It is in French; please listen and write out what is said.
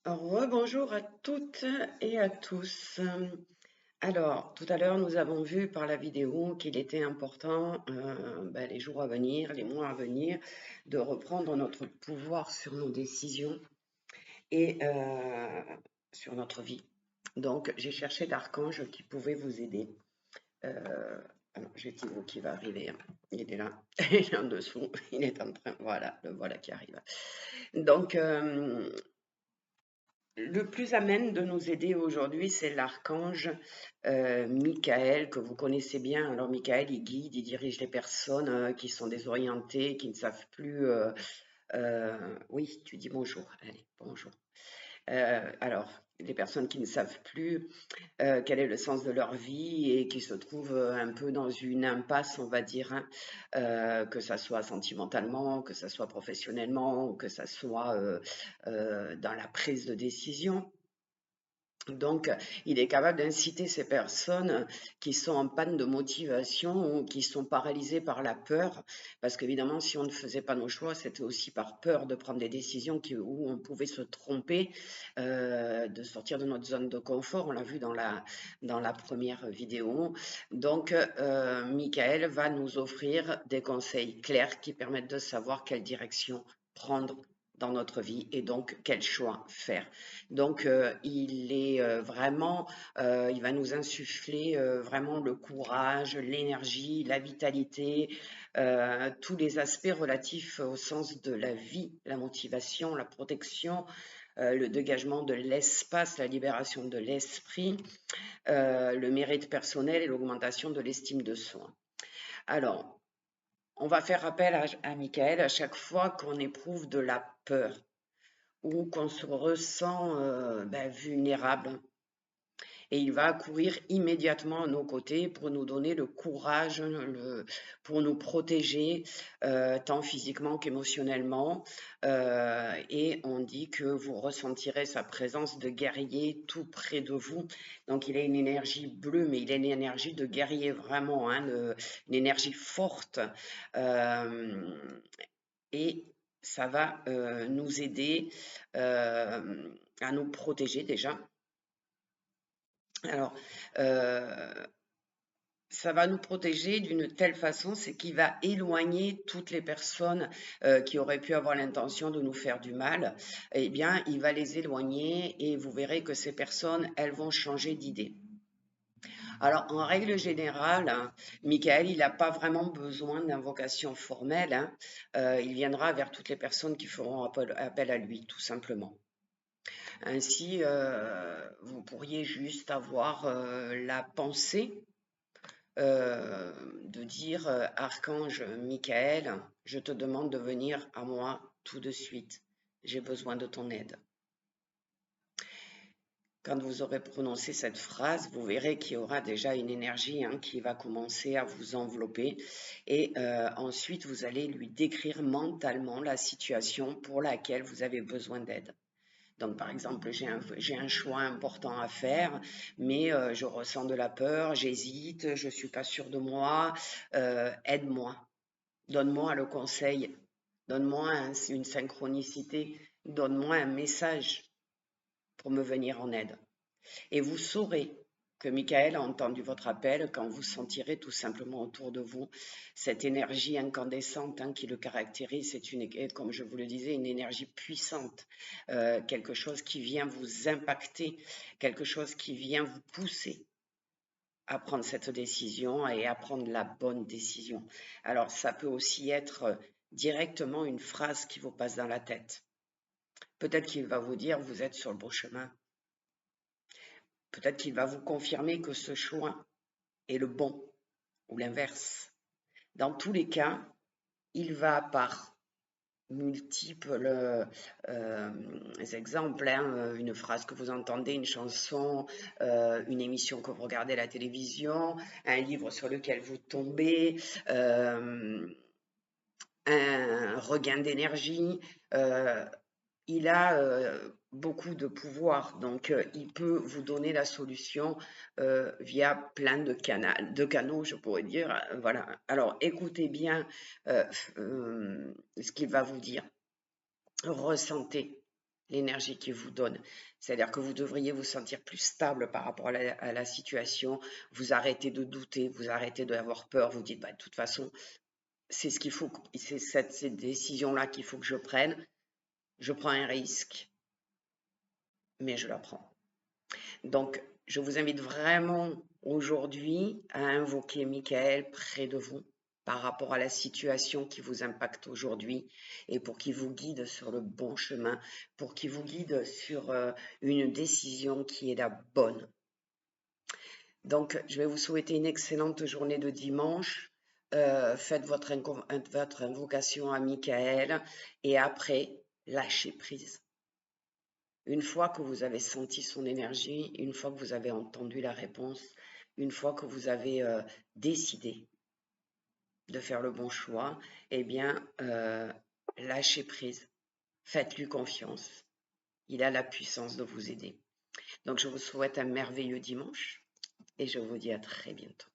Rebonjour à toutes et à tous. Alors, tout à l'heure, nous avons vu par la vidéo qu'il était important, les jours à venir, les mois à venir, de reprendre notre pouvoir sur nos décisions et sur notre vie. Donc, j'ai cherché d'archanges qui pouvaient vous aider. Alors, j'ai Thibaut qui va arriver, hein. Il est là, il est en dessous, il est en train, voilà, le voilà qui arrive. Donc, le plus à même de nous aider aujourd'hui, c'est l'archange Michael, que vous connaissez bien. Alors, Michael, il guide, il dirige les personnes qui sont désorientées, qui ne savent plus. Oui, tu dis bonjour. Allez, bonjour. Alors, les personnes qui ne savent plus quel est le sens de leur vie et qui se trouvent un peu dans une impasse, on va dire, hein, que ça soit sentimentalement, que ça soit professionnellement, ou que ça soit dans la prise de décision. Donc, il est capable d'inciter ces personnes qui sont en panne de motivation ou qui sont paralysées par la peur, parce qu'évidemment, si on ne faisait pas nos choix, c'était aussi par peur de prendre des décisions où on pouvait se tromper, de sortir de notre zone de confort. On l'a vu dans la première vidéo. Donc, Michael va nous offrir des conseils clairs qui permettent de savoir quelle direction prendre dans notre vie et donc quel choix faire. Donc, il est vraiment, il va nous insuffler vraiment le courage, l'énergie, la vitalité, tous les aspects relatifs au sens de la vie, la motivation, la protection, le dégagement de l'espace, la libération de l'esprit, le mérite personnel et l'augmentation de l'estime de soi. Alors, on va faire appel à Michael à chaque fois qu'on éprouve de la peur ou qu'on se ressent vulnérable. Et il va accourir immédiatement à nos côtés pour nous donner le courage, pour nous protéger, tant physiquement qu'émotionnellement. Et on dit que vous ressentirez sa présence de guerrier tout près de vous. Donc il a une énergie bleue, mais il a une énergie de guerrier vraiment, hein, une énergie forte. Et ça va nous aider à nous protéger déjà. Alors, ça va nous protéger d'une telle façon, c'est qu'il va éloigner toutes les personnes qui auraient pu avoir l'intention de nous faire du mal. Eh bien, il va les éloigner et vous verrez que ces personnes, elles vont changer d'idée. Alors, en règle générale, hein, Michael, il n'a pas vraiment besoin d'invocation formelle, hein. Il viendra vers toutes les personnes qui feront appel à lui, tout simplement. Ainsi, vous pourriez juste avoir la pensée de dire Archange Michael, je te demande de venir à moi tout de suite. J'ai besoin de ton aide. Quand vous aurez prononcé cette phrase, vous verrez qu'il y aura déjà une énergie qui va commencer à vous envelopper et ensuite vous allez lui décrire mentalement la situation pour laquelle vous avez besoin d'aide. Donc, par exemple, j'ai un choix important à faire, mais je ressens de la peur, j'hésite, je ne suis pas sûre de moi, aide-moi, donne-moi le conseil, donne-moi une synchronicité, donne-moi un message pour me venir en aide. Et vous saurez que Michael a entendu votre appel quand vous sentirez tout simplement autour de vous cette énergie incandescente qui le caractérise. C'est une, comme je vous le disais, une énergie puissante, quelque chose qui vient vous impacter, quelque chose qui vient vous pousser à prendre cette décision et à prendre la bonne décision. Alors, ça peut aussi être directement une phrase qui vous passe dans la tête. Peut-être qu'il va vous dire, vous êtes sur le bon chemin. Peut-être qu'il va vous confirmer que ce choix est le bon ou l'inverse. Dans tous les cas, il va par multiples exemples, une phrase que vous entendez, une chanson, une émission que vous regardez à la télévision, un livre sur lequel vous tombez, un regain d'énergie. Il a beaucoup de pouvoir, donc il peut vous donner la solution via plein de canaux, je pourrais dire. Voilà. Alors, écoutez bien ce qu'il va vous dire. Ressentez. l'énergie qu'il vous donne. C'est-à-dire que vous devriez vous sentir plus stable par rapport à la situation, vous arrêtez de douter, vous arrêtez d'avoir peur, vous dites, bah, de toute façon, c'est ce qu'il faut, c'est cette décision-là qu'il faut que je prenne. Je prends un risque, mais je la prends. Donc, je vous invite vraiment aujourd'hui à invoquer Michael près de vous par rapport à la situation qui vous impacte aujourd'hui et pour qu'il vous guide sur le bon chemin, pour qu'il vous guide sur une décision qui est la bonne. Donc, je vais vous souhaiter une excellente journée de dimanche. Faites votre invocation à Michael et après, lâchez prise. Une fois que vous avez senti son énergie, une fois que vous avez entendu la réponse, une fois que vous avez décidé de faire le bon choix, eh bien, lâchez prise. Faites-lui confiance. Il a la puissance de vous aider. Donc, je vous souhaite un merveilleux dimanche et je vous dis à très bientôt.